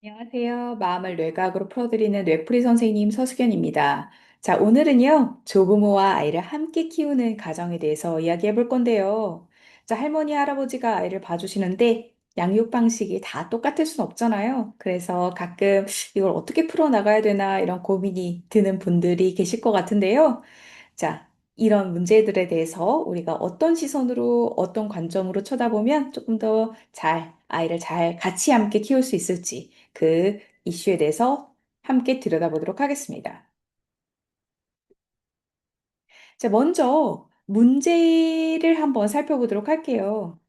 안녕하세요. 마음을 뇌과학으로 풀어드리는 뇌풀이 선생님 서수견입니다. 자, 오늘은요, 조부모와 아이를 함께 키우는 가정에 대해서 이야기해 볼 건데요. 자, 할머니, 할아버지가 아이를 봐주시는데 양육 방식이 다 똑같을 순 없잖아요. 그래서 가끔 이걸 어떻게 풀어나가야 되나 이런 고민이 드는 분들이 계실 것 같은데요. 자, 이런 문제들에 대해서 우리가 어떤 시선으로, 어떤 관점으로 쳐다보면 조금 더 아이를 잘 같이 함께 키울 수 있을지 그 이슈에 대해서 함께 들여다보도록 하겠습니다. 자, 먼저 문제를 한번 살펴보도록 할게요.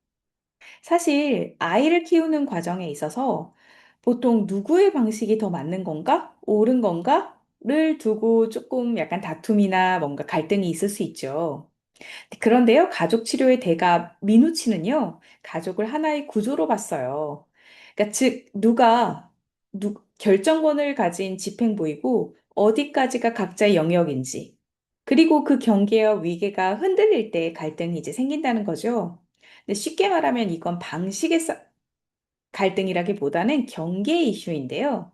사실 아이를 키우는 과정에 있어서 보통 누구의 방식이 더 맞는 건가? 옳은 건가?를 두고 조금 약간 다툼이나 뭔가 갈등이 있을 수 있죠. 그런데요, 가족 치료의 대가 미누치는요, 가족을 하나의 구조로 봤어요. 그러니까 즉, 결정권을 가진 집행부이고, 어디까지가 각자의 영역인지, 그리고 그 경계와 위계가 흔들릴 때 갈등이 이제 생긴다는 거죠. 근데 쉽게 말하면 이건 갈등이라기보다는 경계 이슈인데요.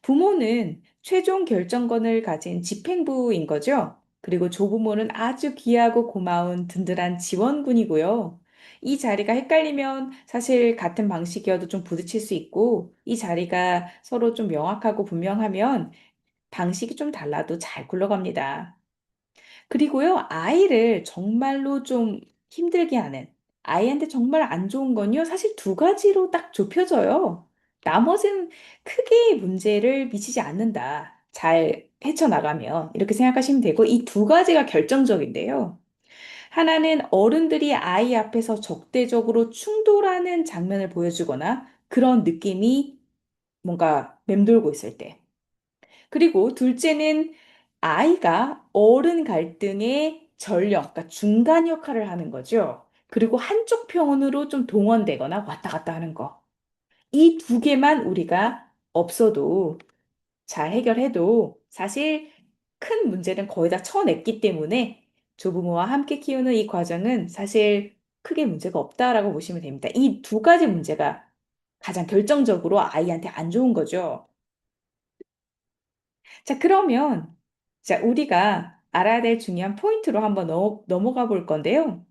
부모는 최종 결정권을 가진 집행부인 거죠. 그리고 조부모는 아주 귀하고 고마운 든든한 지원군이고요. 이 자리가 헷갈리면 사실 같은 방식이어도 좀 부딪힐 수 있고, 이 자리가 서로 좀 명확하고 분명하면 방식이 좀 달라도 잘 굴러갑니다. 그리고요, 아이를 정말로 좀 힘들게 하는, 아이한테 정말 안 좋은 건요, 사실 두 가지로 딱 좁혀져요. 나머지는 크게 문제를 미치지 않는다. 잘 헤쳐나가면. 이렇게 생각하시면 되고, 이 두 가지가 결정적인데요. 하나는 어른들이 아이 앞에서 적대적으로 충돌하는 장면을 보여주거나 그런 느낌이 뭔가 맴돌고 있을 때. 그리고 둘째는 아이가 어른 갈등의 전령, 그러니까 중간 역할을 하는 거죠. 그리고 한쪽 편으로 좀 동원되거나 왔다 갔다 하는 거. 이 두 개만 우리가 없어도 잘 해결해도 사실 큰 문제는 거의 다 쳐냈기 때문에 조부모와 함께 키우는 이 과정은 사실 크게 문제가 없다라고 보시면 됩니다. 이 두 가지 문제가 가장 결정적으로 아이한테 안 좋은 거죠. 자, 그러면, 자, 우리가 알아야 될 중요한 포인트로 한번 넘어가 볼 건데요.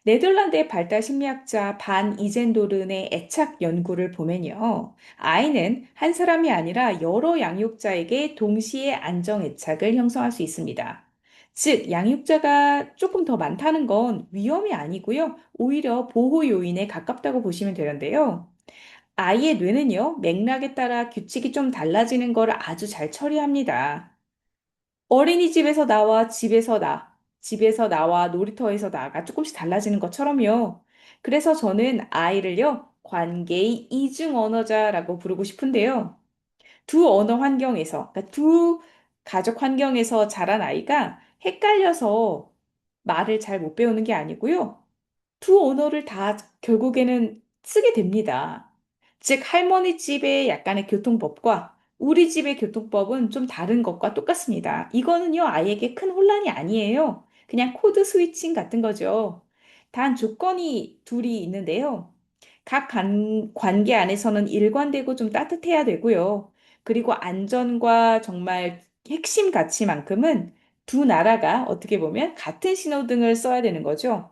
네덜란드의 발달 심리학자 반 이젠도른의 애착 연구를 보면요. 아이는 한 사람이 아니라 여러 양육자에게 동시에 안정 애착을 형성할 수 있습니다. 즉, 양육자가 조금 더 많다는 건 위험이 아니고요. 오히려 보호 요인에 가깝다고 보시면 되는데요. 아이의 뇌는요, 맥락에 따라 규칙이 좀 달라지는 걸 아주 잘 처리합니다. 어린이집에서 나와 집에서 나와 놀이터에서 나가 조금씩 달라지는 것처럼요. 그래서 저는 아이를요, 관계의 이중 언어자라고 부르고 싶은데요. 두 언어 환경에서, 그러니까 두 가족 환경에서 자란 아이가 헷갈려서 말을 잘 못 배우는 게 아니고요. 두 언어를 다 결국에는 쓰게 됩니다. 즉, 할머니 집의 약간의 교통법과 우리 집의 교통법은 좀 다른 것과 똑같습니다. 이거는요, 아이에게 큰 혼란이 아니에요. 그냥 코드 스위칭 같은 거죠. 단 조건이 둘이 있는데요. 관계 안에서는 일관되고 좀 따뜻해야 되고요. 그리고 안전과 정말 핵심 가치만큼은 두 나라가 어떻게 보면 같은 신호등을 써야 되는 거죠.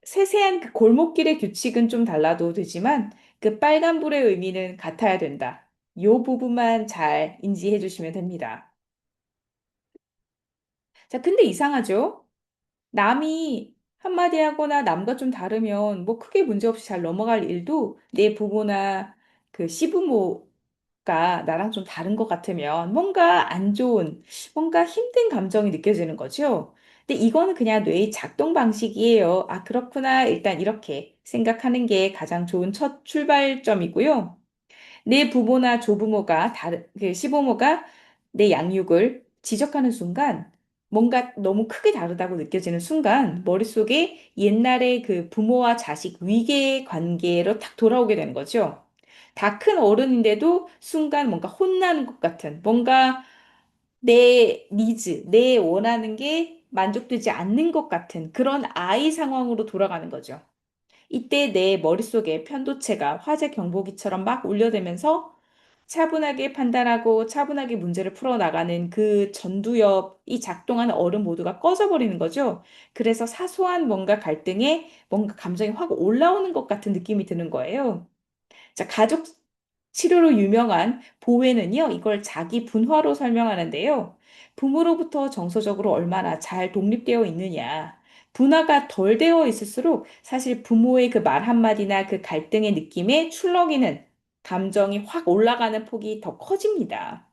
세세한 그 골목길의 규칙은 좀 달라도 되지만 그 빨간불의 의미는 같아야 된다. 요 부분만 잘 인지해 주시면 됩니다. 자, 근데 이상하죠? 남이 한마디 하거나 남과 좀 다르면 뭐 크게 문제없이 잘 넘어갈 일도 내 부모나 그 시부모가 나랑 좀 다른 것 같으면 뭔가 안 좋은, 뭔가 힘든 감정이 느껴지는 거죠. 근데 이거는 그냥 뇌의 작동 방식이에요. 아, 그렇구나. 일단 이렇게 생각하는 게 가장 좋은 첫 출발점이고요. 내 부모나 그 시부모가 내 양육을 지적하는 순간, 뭔가 너무 크게 다르다고 느껴지는 순간, 머릿속에 옛날의 그 부모와 자식 위계 관계로 탁 돌아오게 되는 거죠. 다 큰 어른인데도 순간 뭔가 혼나는 것 같은, 뭔가 내 원하는 게 만족되지 않는 것 같은 그런 아이 상황으로 돌아가는 거죠. 이때 내 머릿속에 편도체가 화재 경보기처럼 막 울려대면서 차분하게 판단하고 차분하게 문제를 풀어나가는 그 전두엽이 작동하는 얼음 모두가 꺼져버리는 거죠. 그래서 사소한 뭔가 갈등에 뭔가 감정이 확 올라오는 것 같은 느낌이 드는 거예요. 자, 가족 치료로 유명한 보웨는요, 이걸 자기 분화로 설명하는데요. 부모로부터 정서적으로 얼마나 잘 독립되어 있느냐. 분화가 덜 되어 있을수록 사실 부모의 그 말 한마디나 그 갈등의 느낌에 출렁이는 감정이 확 올라가는 폭이 더 커집니다.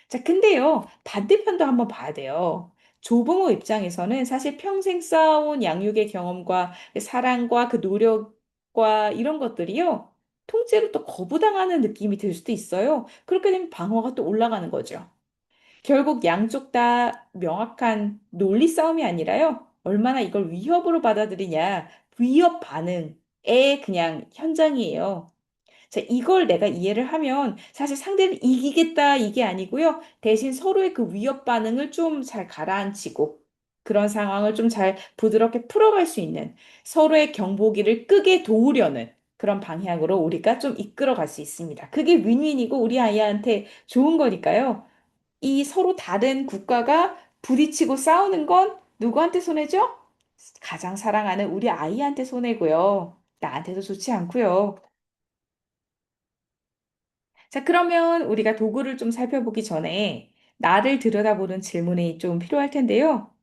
자, 근데요, 반대편도 한번 봐야 돼요. 조부모 입장에서는 사실 평생 쌓아온 양육의 경험과 그 사랑과 그 노력과 이런 것들이요, 통째로 또 거부당하는 느낌이 들 수도 있어요. 그렇게 되면 방어가 또 올라가는 거죠. 결국 양쪽 다 명확한 논리 싸움이 아니라요, 얼마나 이걸 위협으로 받아들이냐, 위협 반응의 그냥 현장이에요. 자, 이걸 내가 이해를 하면 사실 상대를 이기겠다 이게 아니고요. 대신 서로의 그 위협 반응을 좀 잘 가라앉히고 그런 상황을 좀 잘 부드럽게 풀어갈 수 있는 서로의 경보기를 끄게 도우려는 그런 방향으로 우리가 좀 이끌어 갈 수 있습니다. 그게 윈윈이고 우리 아이한테 좋은 거니까요. 이 서로 다른 국가가 부딪히고 싸우는 건 누구한테 손해죠? 가장 사랑하는 우리 아이한테 손해고요. 나한테도 좋지 않고요. 자, 그러면 우리가 도구를 좀 살펴보기 전에 나를 들여다보는 질문이 좀 필요할 텐데요.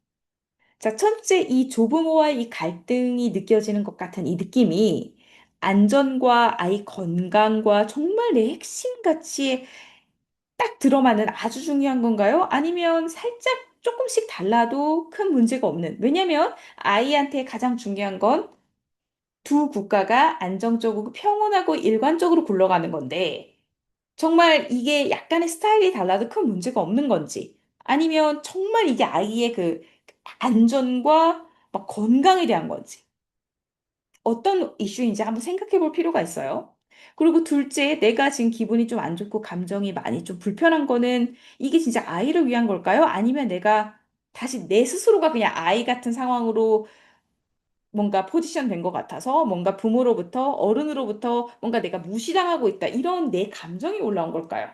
자, 첫째, 이 조부모와의 이 갈등이 느껴지는 것 같은 이 느낌이 안전과 아이 건강과 정말 내 핵심 가치에 딱 들어맞는 아주 중요한 건가요? 아니면 살짝 조금씩 달라도 큰 문제가 없는. 왜냐면 아이한테 가장 중요한 건 두 국가가 안정적이고 평온하고 일관적으로 굴러가는 건데 정말 이게 약간의 스타일이 달라도 큰 문제가 없는 건지, 아니면 정말 이게 아이의 그 안전과 막 건강에 대한 건지, 어떤 이슈인지 한번 생각해 볼 필요가 있어요. 그리고 둘째, 내가 지금 기분이 좀 안 좋고 감정이 많이 좀 불편한 거는 이게 진짜 아이를 위한 걸까요? 아니면 내가 다시 내 스스로가 그냥 아이 같은 상황으로 뭔가 포지션 된 것 같아서 뭔가 부모로부터 어른으로부터 뭔가 내가 무시당하고 있다. 이런 내 감정이 올라온 걸까요?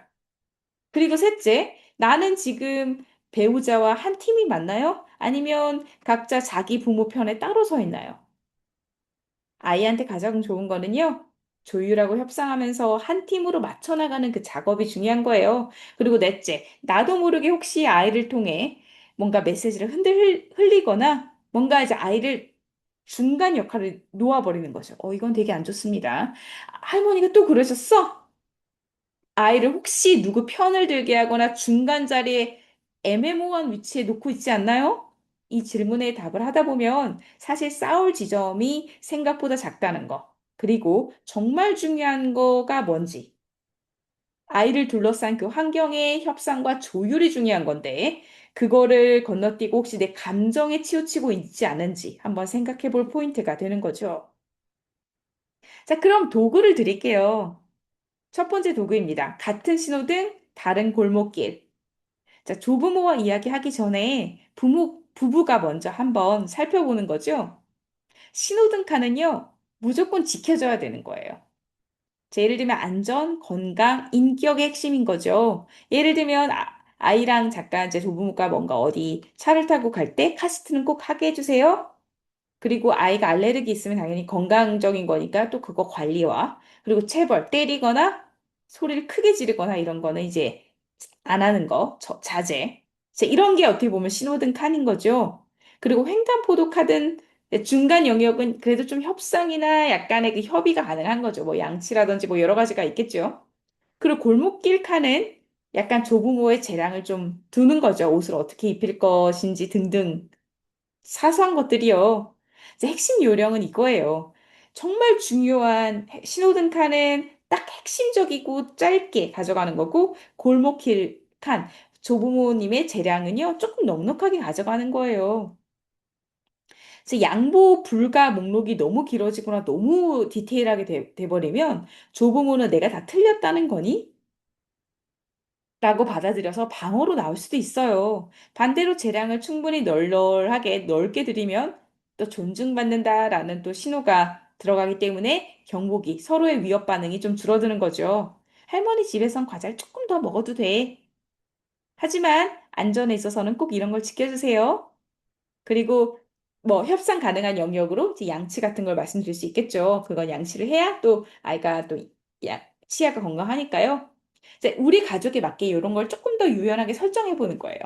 그리고 셋째, 나는 지금 배우자와 한 팀이 맞나요? 아니면 각자 자기 부모 편에 따로 서 있나요? 아이한테 가장 좋은 거는요, 조율하고 협상하면서 한 팀으로 맞춰 나가는 그 작업이 중요한 거예요. 그리고 넷째, 나도 모르게 혹시 아이를 통해 뭔가 메시지를 흘리거나 뭔가 이제 아이를 중간 역할을 놓아버리는 거죠. 이건 되게 안 좋습니다. 할머니가 또 그러셨어? 아이를 혹시 누구 편을 들게 하거나 중간 자리에 애매모호한 위치에 놓고 있지 않나요? 이 질문에 답을 하다 보면 사실 싸울 지점이 생각보다 작다는 거, 그리고 정말 중요한 거가 뭔지, 아이를 둘러싼 그 환경의 협상과 조율이 중요한 건데, 그거를 건너뛰고 혹시 내 감정에 치우치고 있지 않은지 한번 생각해 볼 포인트가 되는 거죠. 자, 그럼 도구를 드릴게요. 첫 번째 도구입니다. 같은 신호등, 다른 골목길. 자, 조부모와 이야기하기 전에 부부가 먼저 한번 살펴보는 거죠. 신호등 칸은요, 무조건 지켜져야 되는 거예요. 자, 예를 들면 안전, 건강, 인격의 핵심인 거죠. 예를 들면 아이랑 잠깐 이제 조부모가 뭔가 어디 차를 타고 갈 때 카시트는 꼭 하게 해주세요. 그리고 아이가 알레르기 있으면 당연히 건강적인 거니까 또 그거 관리와, 그리고 체벌, 때리거나 소리를 크게 지르거나 이런 거는 이제 안 하는 거, 자제. 이런 게 어떻게 보면 신호등 칸인 거죠. 그리고 횡단보도 카든 중간 영역은 그래도 좀 협상이나 약간의 그 협의가 가능한 거죠. 뭐 양치라든지 뭐 여러 가지가 있겠죠. 그리고 골목길 칸은 약간 조부모의 재량을 좀 두는 거죠. 옷을 어떻게 입힐 것인지 등등. 사소한 것들이요. 이제 핵심 요령은 이거예요. 정말 중요한 신호등 칸은 딱 핵심적이고 짧게 가져가는 거고, 골목길 칸, 조부모님의 재량은요, 조금 넉넉하게 가져가는 거예요. 그래서 양보 불가 목록이 너무 길어지거나 너무 디테일하게 돼버리면 조부모는 내가 다 틀렸다는 거니? 라고 받아들여서 방어로 나올 수도 있어요. 반대로 재량을 충분히 널널하게 넓게 드리면 또 존중받는다라는 또 신호가 들어가기 때문에 경고기, 서로의 위협 반응이 좀 줄어드는 거죠. 할머니 집에선 과자를 조금 더 먹어도 돼. 하지만 안전에 있어서는 꼭 이런 걸 지켜주세요. 그리고 뭐 협상 가능한 영역으로 이제 양치 같은 걸 말씀드릴 수 있겠죠. 그건 양치를 해야 또 아이가 또 치아가 건강하니까요. 이제 우리 가족에 맞게 이런 걸 조금 더 유연하게 설정해 보는 거예요.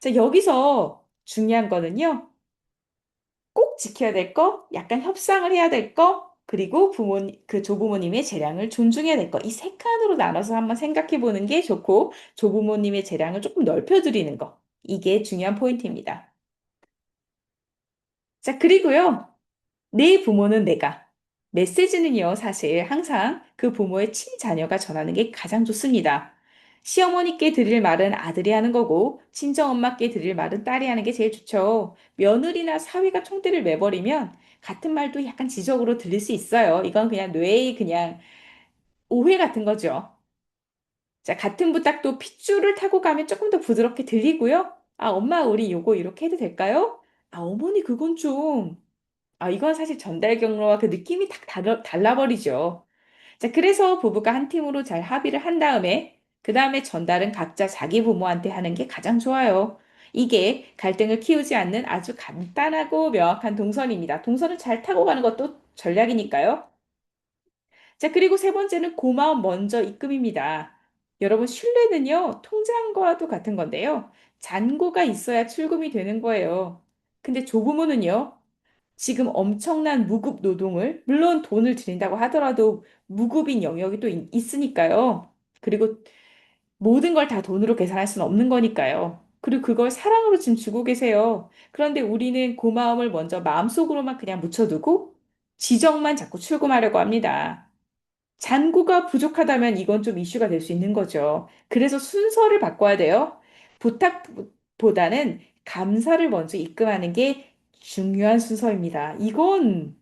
자, 여기서 중요한 거는요. 꼭 지켜야 될 거, 약간 협상을 해야 될 거, 그리고 그 조부모님의 재량을 존중해야 될 거. 이 세 칸으로 나눠서 한번 생각해 보는 게 좋고, 조부모님의 재량을 조금 넓혀드리는 거. 이게 중요한 포인트입니다. 자, 그리고요. 내 부모는 내가. 메시지는요, 사실 항상 그 부모의 친자녀가 전하는 게 가장 좋습니다. 시어머니께 드릴 말은 아들이 하는 거고, 친정엄마께 드릴 말은 딸이 하는 게 제일 좋죠. 며느리나 사위가 총대를 매버리면 같은 말도 약간 지적으로 들릴 수 있어요. 이건 그냥 뇌의 그냥 오해 같은 거죠. 자, 같은 부탁도 핏줄을 타고 가면 조금 더 부드럽게 들리고요. 아, 엄마, 우리 요거 이렇게 해도 될까요? 아, 어머니, 그건 좀. 아, 이건 사실 전달 경로와 그 느낌이 딱 달라버리죠. 자, 그래서 부부가 한 팀으로 잘 합의를 한 다음에, 그 다음에 전달은 각자 자기 부모한테 하는 게 가장 좋아요. 이게 갈등을 키우지 않는 아주 간단하고 명확한 동선입니다. 동선을 잘 타고 가는 것도 전략이니까요. 자, 그리고 세 번째는 고마움 먼저 입금입니다. 여러분, 신뢰는요, 통장과도 같은 건데요. 잔고가 있어야 출금이 되는 거예요. 근데 조부모는요, 지금 엄청난 무급 노동을, 물론 돈을 들인다고 하더라도 무급인 영역이 또 있으니까요. 그리고 모든 걸 다 돈으로 계산할 수는 없는 거니까요. 그리고 그걸 사랑으로 지금 주고 계세요. 그런데 우리는 고마움을 먼저 마음속으로만 그냥 묻혀두고 지정만 자꾸 출금하려고 합니다. 잔고가 부족하다면 이건 좀 이슈가 될 수 있는 거죠. 그래서 순서를 바꿔야 돼요. 부탁보다는 감사를 먼저 입금하는 게 중요한 순서입니다. 이건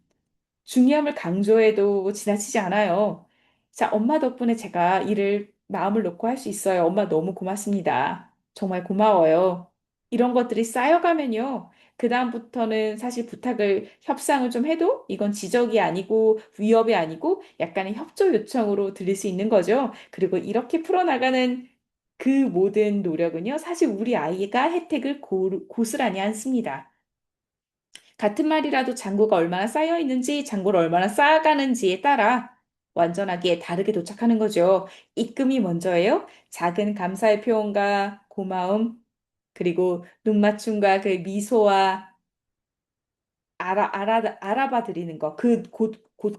중요함을 강조해도 지나치지 않아요. 자, 엄마 덕분에 제가 일을 마음을 놓고 할 수 있어요. 엄마 너무 고맙습니다. 정말 고마워요. 이런 것들이 쌓여가면요. 그다음부터는 사실 협상을 좀 해도 이건 지적이 아니고 위협이 아니고 약간의 협조 요청으로 들릴 수 있는 거죠. 그리고 이렇게 풀어나가는 그 모든 노력은요. 사실 우리 아이가 혜택을 고스란히 않습니다. 같은 말이라도 잔고가 얼마나 쌓여 있는지, 잔고를 얼마나 쌓아가는지에 따라 완전하게 다르게 도착하는 거죠. 입금이 먼저예요. 작은 감사의 표현과 고마움, 그리고 눈맞춤과 그 미소와 알아봐 드리는 거,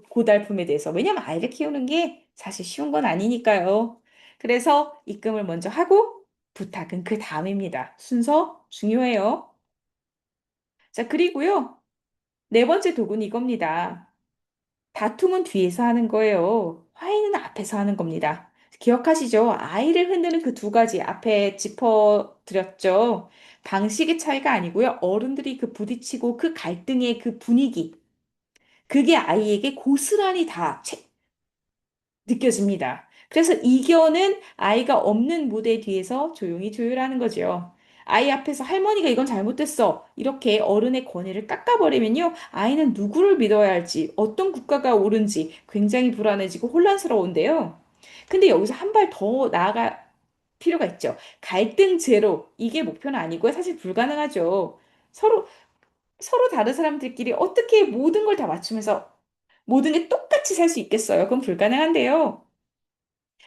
고달픔에 대해서. 왜냐면 아이를 키우는 게 사실 쉬운 건 아니니까요. 그래서 입금을 먼저 하고 부탁은 그 다음입니다. 순서 중요해요. 자, 그리고요. 네 번째 도구는 이겁니다. 다툼은 뒤에서 하는 거예요. 화해는 앞에서 하는 겁니다. 기억하시죠? 아이를 흔드는 그 두 가지 앞에 짚어드렸죠. 방식의 차이가 아니고요. 어른들이 그 부딪히고 그 갈등의 그 분위기, 그게 아이에게 고스란히 다 느껴집니다. 그래서 이겨는 아이가 없는 무대 뒤에서 조용히 조율하는 거죠. 아이 앞에서 할머니가 이건 잘못됐어. 이렇게 어른의 권위를 깎아버리면요. 아이는 누구를 믿어야 할지, 어떤 국가가 옳은지 굉장히 불안해지고 혼란스러운데요. 근데 여기서 한 발 더 나아갈 필요가 있죠. 갈등 제로. 이게 목표는 아니고요. 사실 불가능하죠. 서로, 서로 다른 사람들끼리 어떻게 모든 걸 다 맞추면서 모든 게 똑같이 살 수 있겠어요? 그건 불가능한데요.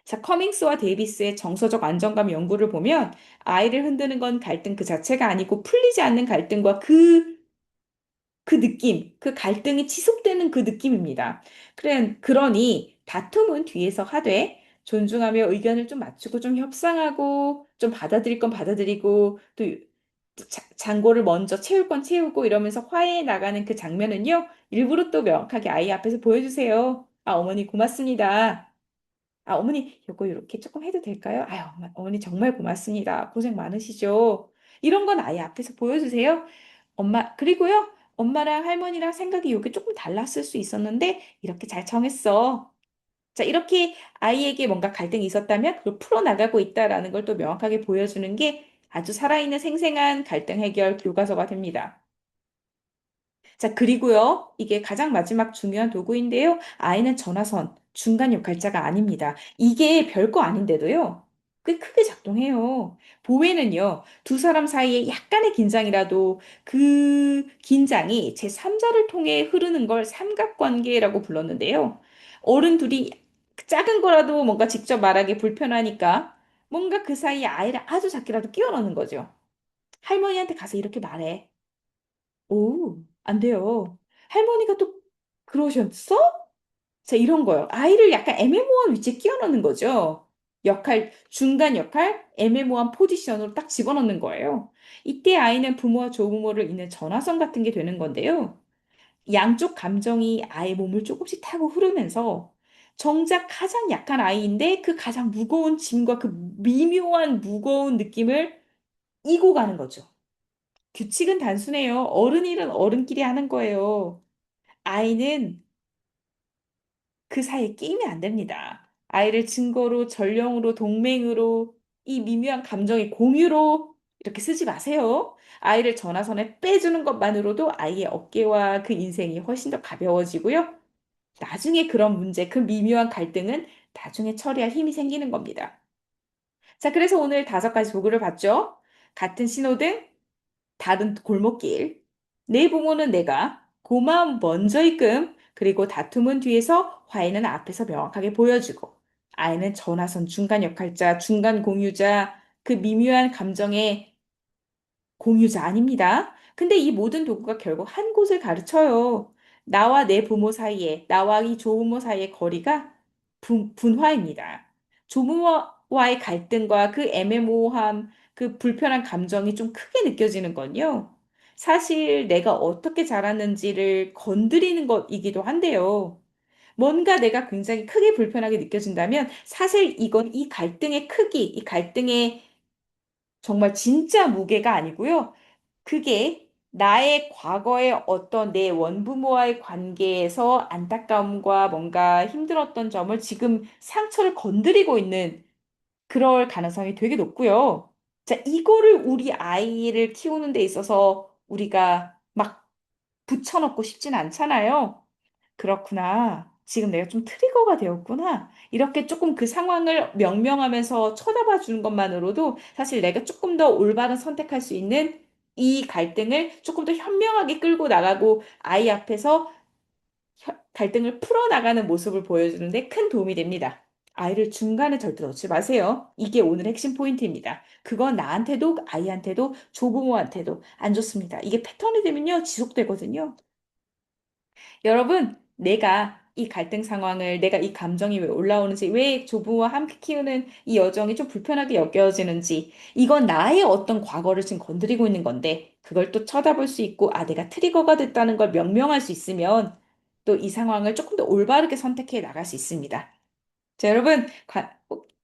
자, 커밍스와 데이비스의 정서적 안정감 연구를 보면 아이를 흔드는 건 갈등 그 자체가 아니고 풀리지 않는 갈등과 그 느낌, 그 갈등이 지속되는 그 느낌입니다. 그러니 다툼은 뒤에서 하되 존중하며 의견을 좀 맞추고 좀 협상하고 좀 받아들일 건 받아들이고 또 잔고를 먼저 채울 건 채우고 이러면서 화해해 나가는 그 장면은요, 일부러 또 명확하게 아이 앞에서 보여주세요. 아, 어머니 고맙습니다. 아, 어머니, 요거 이렇게 조금 해도 될까요? 아유, 어머니 정말 고맙습니다. 고생 많으시죠? 이런 건 아예 앞에서 보여주세요. 그리고요, 엄마랑 할머니랑 생각이 요게 조금 달랐을 수 있었는데, 이렇게 잘 정했어. 자, 이렇게 아이에게 뭔가 갈등이 있었다면, 그걸 풀어나가고 있다라는 걸 또 명확하게 보여주는 게 아주 살아있는 생생한 갈등 해결 교과서가 됩니다. 자, 그리고요, 이게 가장 마지막 중요한 도구인데요. 아이는 전화선, 중간 역할자가 아닙니다. 이게 별거 아닌데도요, 꽤 크게 작동해요. 보혜는요, 두 사람 사이에 약간의 긴장이라도 그 긴장이 제3자를 통해 흐르는 걸 삼각관계라고 불렀는데요. 어른 둘이 작은 거라도 뭔가 직접 말하기 불편하니까 뭔가 그 사이에 아이를 아주 작게라도 끼워 넣는 거죠. 할머니한테 가서 이렇게 말해. 오, 안 돼요. 할머니가 또 그러셨어? 자, 이런 거요. 아이를 약간 애매모호한 위치에 끼워 넣는 거죠. 역할, 중간 역할, 애매모호한 포지션으로 딱 집어넣는 거예요. 이때 아이는 부모와 조부모를 잇는 전화선 같은 게 되는 건데요. 양쪽 감정이 아이 몸을 조금씩 타고 흐르면서 정작 가장 약한 아이인데 그 가장 무거운 짐과 그 미묘한 무거운 느낌을 이고 가는 거죠. 규칙은 단순해요. 어른 일은 어른끼리 하는 거예요. 아이는 그 사이에 끼면 안 됩니다. 아이를 증거로, 전령으로, 동맹으로, 이 미묘한 감정의 공유로 이렇게 쓰지 마세요. 아이를 전화선에 빼주는 것만으로도 아이의 어깨와 그 인생이 훨씬 더 가벼워지고요. 나중에 그런 문제, 그 미묘한 갈등은 나중에 처리할 힘이 생기는 겁니다. 자, 그래서 오늘 5가지 도구를 봤죠? 같은 신호등, 다른 골목길, 내 부모는 내가, 고마움 먼저 입금, 그리고 다툼은 뒤에서, 화해는 앞에서 명확하게 보여주고, 아이는 전화선 중간 역할자, 중간 공유자, 그 미묘한 감정의 공유자 아닙니다. 근데 이 모든 도구가 결국 한 곳을 가르쳐요. 나와 내 부모 사이에, 나와 이 조부모 사이의 거리가 분화입니다. 조부모와의 갈등과 그 애매모호함, 그 불편한 감정이 좀 크게 느껴지는 건요. 사실 내가 어떻게 자랐는지를 건드리는 것이기도 한데요. 뭔가 내가 굉장히 크게 불편하게 느껴진다면 사실 이건 이 갈등의 크기, 이 갈등의 정말 진짜 무게가 아니고요. 그게 나의 과거의 어떤 내 원부모와의 관계에서 안타까움과 뭔가 힘들었던 점을 지금 상처를 건드리고 있는 그럴 가능성이 되게 높고요. 자, 이거를 우리 아이를 키우는 데 있어서 우리가 막 붙여넣고 싶진 않잖아요. 그렇구나. 지금 내가 좀 트리거가 되었구나. 이렇게 조금 그 상황을 명명하면서 쳐다봐 주는 것만으로도 사실 내가 조금 더 올바른 선택할 수 있는 이 갈등을 조금 더 현명하게 끌고 나가고 아이 앞에서 갈등을 풀어나가는 모습을 보여주는데 큰 도움이 됩니다. 아이를 중간에 절대 넣지 마세요. 이게 오늘 핵심 포인트입니다. 그건 나한테도 아이한테도 조부모한테도 안 좋습니다. 이게 패턴이 되면요, 지속되거든요. 여러분, 내가 이 갈등 상황을, 내가 이 감정이 왜 올라오는지, 왜 조부모와 함께 키우는 이 여정이 좀 불편하게 여겨지는지, 이건 나의 어떤 과거를 지금 건드리고 있는 건데, 그걸 또 쳐다볼 수 있고, 아, 내가 트리거가 됐다는 걸 명명할 수 있으면, 또 이 상황을 조금 더 올바르게 선택해 나갈 수 있습니다. 자, 여러분,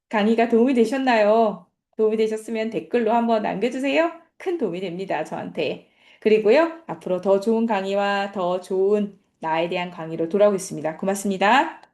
강의가 도움이 되셨나요? 도움이 되셨으면 댓글로 한번 남겨주세요. 큰 도움이 됩니다, 저한테. 그리고요, 앞으로 더 좋은 강의와 더 좋은 나에 대한 강의로 돌아오겠습니다. 고맙습니다.